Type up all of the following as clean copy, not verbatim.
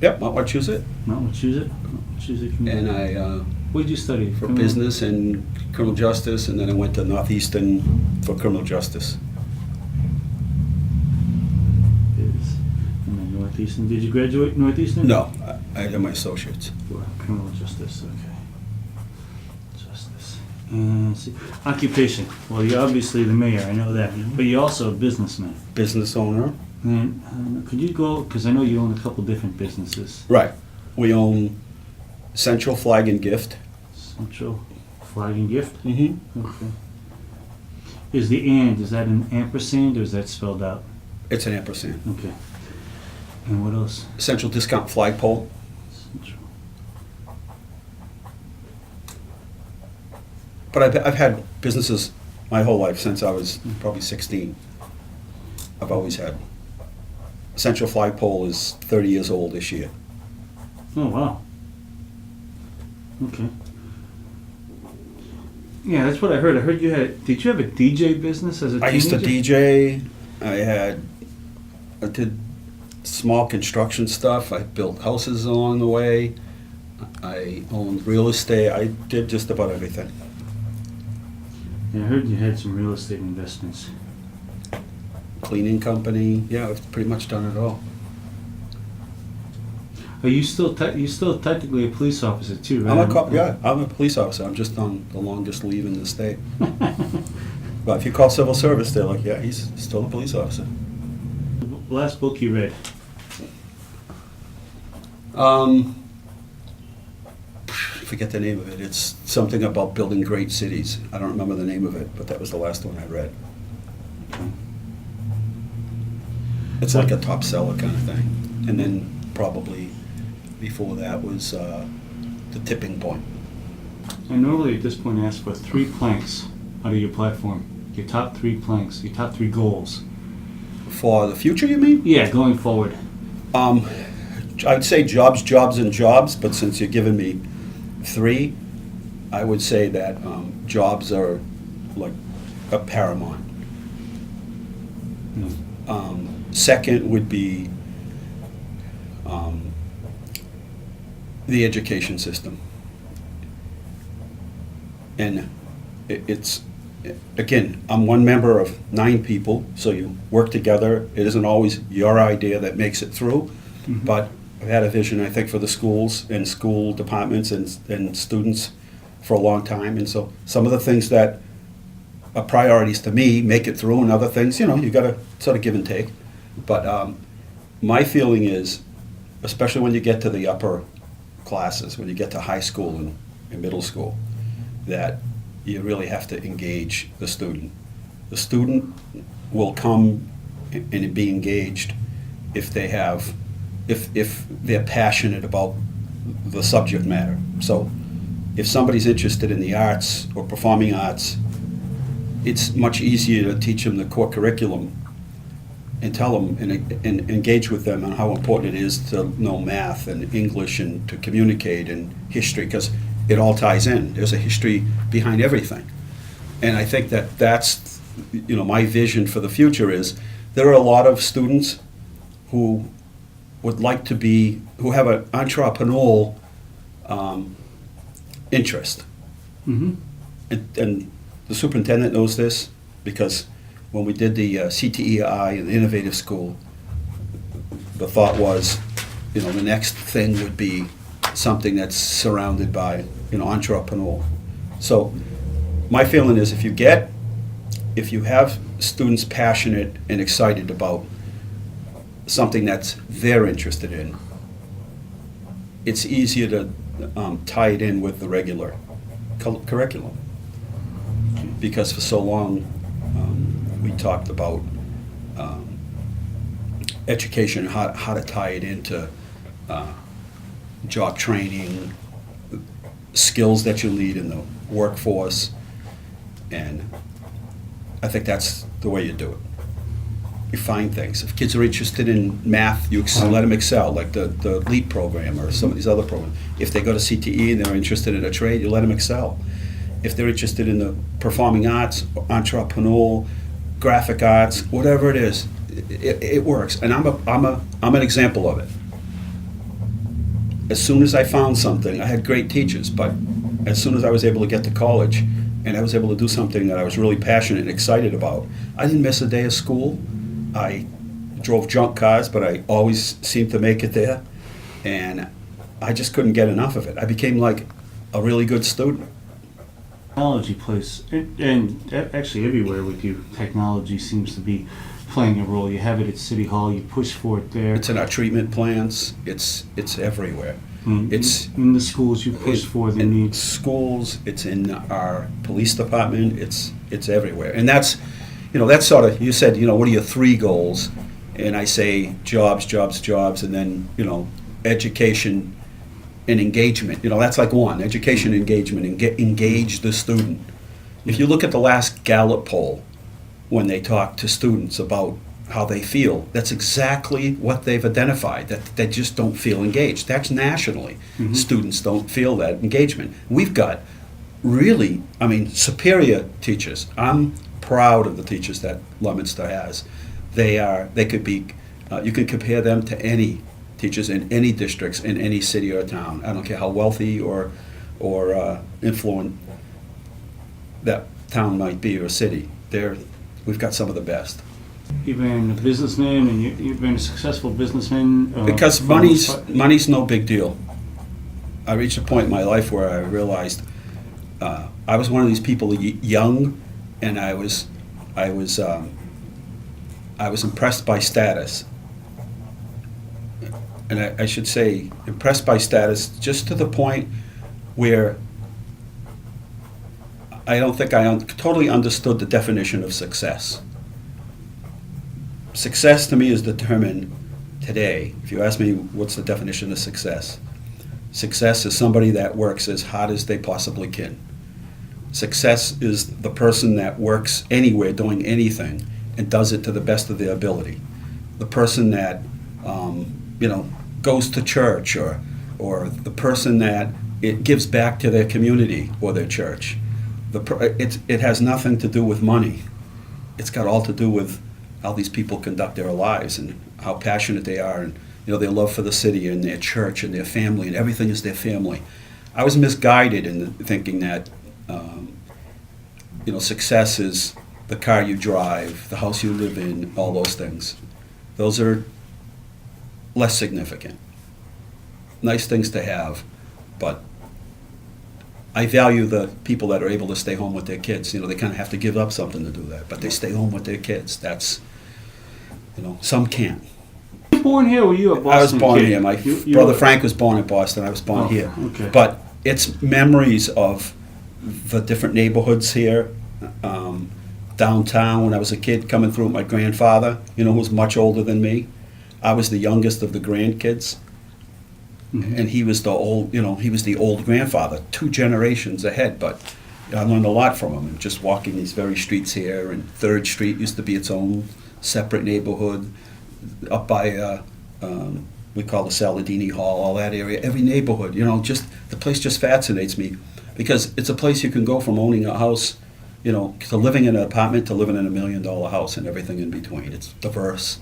Yep, Massachusetts. Massachusetts community. And I What did you study? for business and criminal justice, and then I went to Northeastern for criminal justice. And then Northeastern. Did you graduate Northeastern? No, I did my associates. Well, criminal justice. Okay. Justice. And see, occupation. Well, you're obviously the mayor. I know that, but you're also a businessman. Business owner. And could you go? Because I know you own a couple different businesses. Right. We own Central Flag and Gift. Central Flag and Gift. Mm-hmm. Okay. Is that an ampersand or is that spelled out? It's an ampersand. Okay. And what else? Central Discount Flagpole. Central. But I've had businesses my whole life since I was probably 16. I've always had. Central Flagpole is 30 years old this year. Oh wow. Okay. Yeah, that's what I heard. I heard you had. Did you have a DJ business as a teenager? I used to DJ. I did small construction stuff. I built houses along the way. I owned real estate. I did just about everything. Yeah, I heard you had some real estate investments. Cleaning company. Yeah, I've pretty much done it all. Are you still technically a police officer too, right? I'm a cop. Yeah, I'm a police officer. I'm just on the longest leave in the state. But if you call civil service, they're like, yeah, he's still a police officer. Last book you read? Forget the name of it. It's something about building great cities. I don't remember the name of it, but that was the last one I read. It's like a top seller kind of thing. And then probably before that was The Tipping Point. I normally at this point ask for 3 planks out of your platform. Your top 3 planks, your top 3 goals. For the future, you mean? Yeah, going forward. I'd say jobs, and jobs, but since you're giving me 3, I would say that jobs are like a paramount. Second would be the education system. And it's, again, I'm one member of 9 people, so you work together. It isn't always your idea that makes it through, but I've had a vision, I think, for the schools and school departments and students for a long time. And so some of the things that are priorities to me make it through, and other things, you got to sort of give and take. But my feeling is, especially when you get to the upper classes, when you get to high school and middle school, that you really have to engage the student. The student will come and be engaged if they're passionate about the subject matter. So if somebody's interested in the arts or performing arts, it's much easier to teach them the core curriculum and tell them and engage with them on how important it is to know math and English and to communicate and history, because it all ties in. There's a history behind everything. And I think that's my vision for the future is there are a lot of students who would like to be, who have an entrepreneurial interest. Mm-hmm. And the superintendent knows this, because when we did the CTEI and the Innovative School, the thought was, the next thing would be something that's surrounded by, entrepreneur. So my feeling is if you have students passionate and excited about something that's they're interested in, it's easier to tie it in with the regular curriculum. Because for so long, we talked about education, how to tie it into job training, skills that you need in the workforce, and I think that's the way you do it. You find things. If kids are interested in math, you let them excel, like the LEAP program or some of these other programs. If they go to CTE and they're interested in a trade, you let them excel. If they're interested in the performing arts, entrepreneurial, graphic arts, whatever it is, it works. And I'm an example of it. as soon as I found something, I had great teachers, but as soon as I was able to get to college and I was able to do something that I was really passionate and excited about, I didn't miss a day of school. I drove junk cars, but I always seemed to make it there. And I just couldn't get enough of it. I became like a really good student. Technology plays, and actually everywhere with you, technology seems to be playing a role. You have it at City Hall, you push for it there. It's in our treatment plants. It's everywhere. It's in the schools, you push for the in needs. schools. It's in our police department. It's everywhere. And that's, that's sort of, you said, what are your 3 goals? And I say jobs, jobs, jobs, and then, education and engagement. That's like 1, education, engagement, and engage the student. If you look at the last Gallup poll, when they talk to students about how they feel, that's exactly what they've identified, that they just don't feel engaged. That's nationally. Students don't feel that engagement. We've got really, superior teachers. I'm proud of the teachers that Leominster has. They could be, you can compare them to any teachers in any districts, in any city or town. I don't care how wealthy or influent that town might be or city. We've got some of the best. You've been a businessman, and you've been a successful businessman. Because money's no big deal. I reached a point in my life where I realized I was one of these people young, and I was impressed by status. And I should say impressed by status just to the point where I don't think I totally understood the definition of success. Success to me is determined today. If you ask me what's the definition of success, success is somebody that works as hard as they possibly can. Success is the person that works anywhere doing anything and does it to the best of their ability. The person that goes to church, or the person that it gives back to their community or their church. It has nothing to do with money. It's got all to do with how these people conduct their lives and how passionate they are, and their love for the city and their church and their family, and everything is their family. I was misguided in thinking that success is the car you drive, the house you live in, all those things. Those are less significant. Nice things to have, but I value the people that are able to stay home with their kids. They kind of have to give up something to do that, but they stay home with their kids. That's, some can't. Were you born here, or were you a Boston I was born kid? here. My You brother were- Frank was born in Boston. I was born here. Okay. But it's memories of the different neighborhoods here. Downtown, when I was a kid, coming through with my grandfather, who was much older than me. I was the youngest of the grandkids. And he was the old grandfather, 2 generations ahead, but I learned a lot from him, and just walking these very streets here, and 3rd Street used to be its own separate neighborhood, up by, we call the Saladini Hall, all that area, every neighborhood, just, the place just fascinates me, because it's a place you can go from owning a house, to living in an apartment, to living in $1 million house, and everything in between. It's diverse.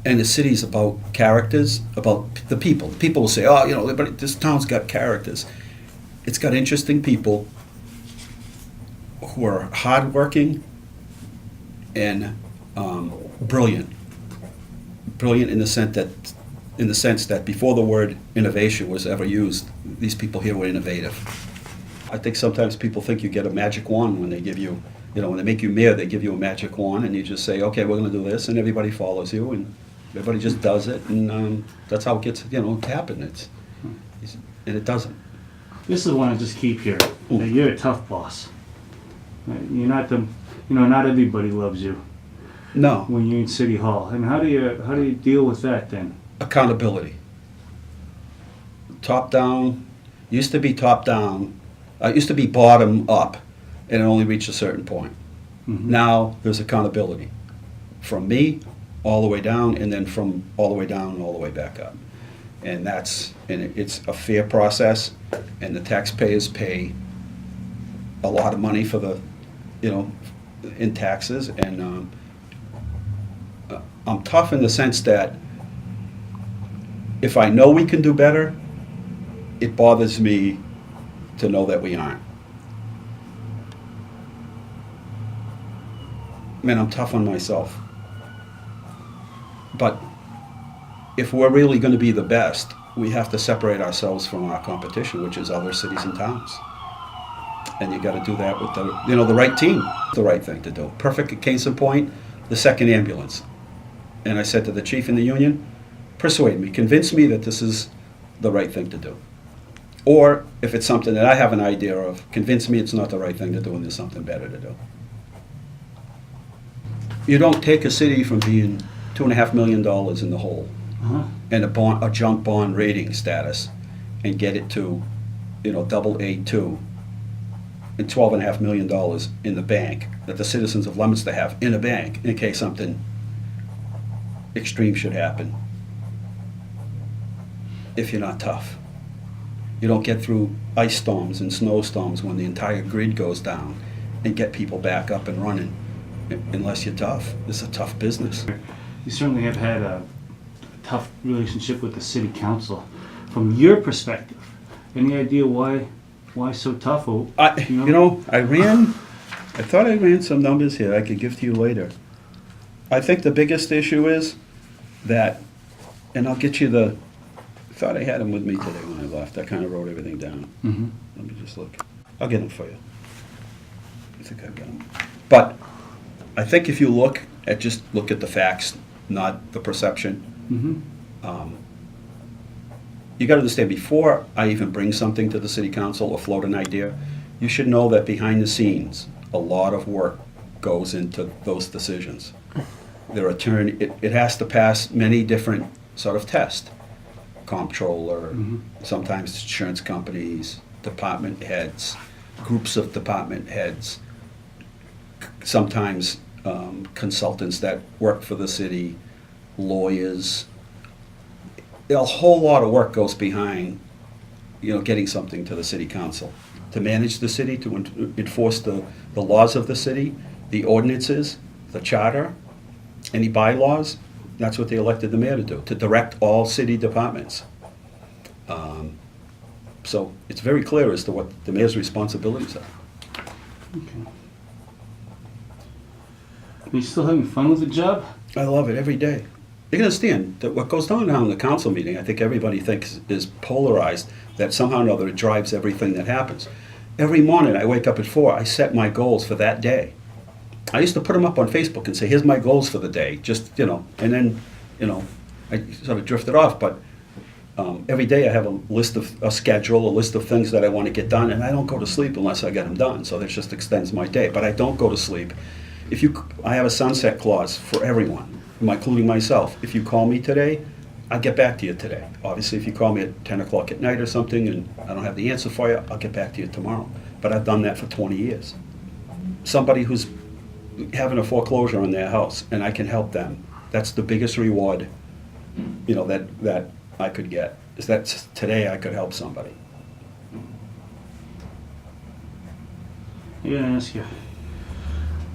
And the city's about characters, about the people. People will say, but this town's got characters. It's got interesting people who are hardworking and brilliant. Brilliant in the sense that before the word innovation was ever used, these people here were innovative. I think sometimes people think you get a magic wand when they give you, when they make you mayor, they give you a magic wand, and you just say, okay, we're going to do this, and everybody follows you, and everybody just does it, and that's how it gets, to happen. And it doesn't. This is one I just keep here. You're a tough boss. You're not not everybody loves you No. when you're in City Hall. And how do you deal with that then? Accountability. Top down, used to be top down, used to be bottom up, and it only reached a certain point. Now there's accountability from me all the way down, and then from all the way down and all the way back up. And it's a fair process, and the taxpayers pay a lot of money for the, in taxes, and I'm tough in the sense that if I know we can do better, it bothers me to know that we aren't. Man, I'm tough on myself. But if we're really going to be the best, we have to separate ourselves from our competition, which is other cities and towns. And you got to do that with the right team. The right thing to do. Perfect case in point, the second ambulance. And I said to the chief in the union, persuade me, convince me that this is the right thing to do. Or if it's something that I have an idea of, convince me it's not the right thing to do and there's something better to do. You don't take a city from being $2.5 million in the hole and a junk bond rating status and get it to, double A2 and $12.5 million in the bank that the citizens of Leominster have in a bank in case something extreme should happen. If you're not tough. You don't get through ice storms and snowstorms when the entire grid goes down and get people back up and running unless you're tough. This is a tough business. You certainly have had a tough relationship with the city council. From your perspective, any idea why so tough? I thought I ran some numbers here I could give to you later. I think the biggest issue is that, and I'll get you I thought I had them with me today when I left. I kind of wrote everything down. Mm-hmm. Let me just look. I'll get them for you. I think I've got them. But I think if you look at the facts, not the perception. Mm-hmm. You got to understand, before I even bring something to the city council or float an idea, you should know that behind the scenes, a lot of work goes into those decisions. It has to pass many different sort of tests. Comptroller, sometimes insurance companies, department heads, groups of department heads, sometimes consultants that work for the city, lawyers. A whole lot of work goes behind, getting something to the city council. To manage the city, to enforce the laws of the city, the ordinances, the charter, any bylaws. That's what they elected the mayor to do, to direct all city departments. So it's very clear as to what the mayor's responsibilities are. Okay. Are you still having fun with the job? I love it every day. You can understand that what goes on now in the council meeting, I think everybody thinks is polarized, that somehow or another it drives everything that happens. Every morning I wake up at 4, I set my goals for that day. I used to put them up on Facebook and say, here's my goals for the day, and then, I sort of drifted off, but every day I have a schedule, a list of things that I want to get done, and I don't go to sleep unless I get them done, so that just extends my day, but I don't go to sleep. I have a sunset clause for everyone, including myself. If you call me today, I'll get back to you today. Obviously, if you call me at 10 o'clock at night or something and I don't have the answer for you, I'll get back to you tomorrow. But I've done that for 20 years. Somebody who's having a foreclosure on their house and I can help them, that's the biggest reward, that I could get, is that today I could help somebody. I gotta ask you,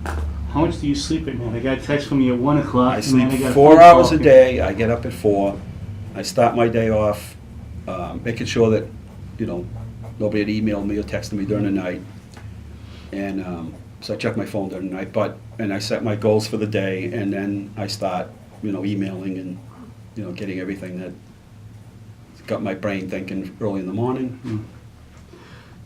how much do you sleep at night? I got a text from you at 1 o'clock. I sleep 4 hours a day. I get up at 4. I start my day off making sure that, nobody had emailed me or texted me during the night. And so I check my phone during the night, and I set my goals for the day, and then I start, emailing and, getting everything that got my brain thinking early in the morning.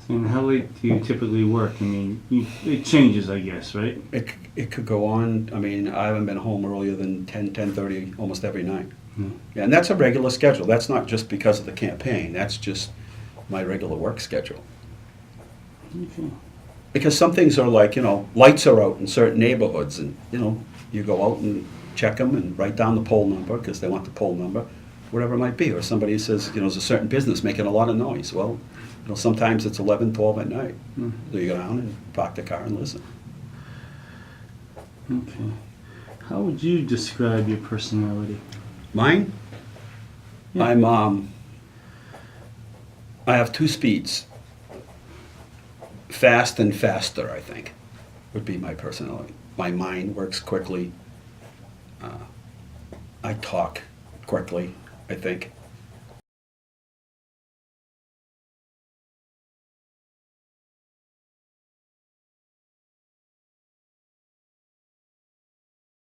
And how late do you typically work? I mean, it changes, I guess, right? It could go on. I mean, I haven't been home earlier than 10:30 almost every night. Yeah, and that's a regular schedule. That's not just because of the campaign. That's just my regular work schedule. Okay. Because some things are like, lights are out in certain neighborhoods, and, you go out and check them and write down the poll number because they want the poll number, whatever it might be. Or somebody says, there's a certain business making a lot of noise. Well, sometimes it's 11, 12 at night. So you go down and park the car and listen. Okay. How would you describe your personality? Mine? Yeah. I have 2 speeds. Fast and faster, I think, would be my personality. My mind works quickly. I talk quickly, I think.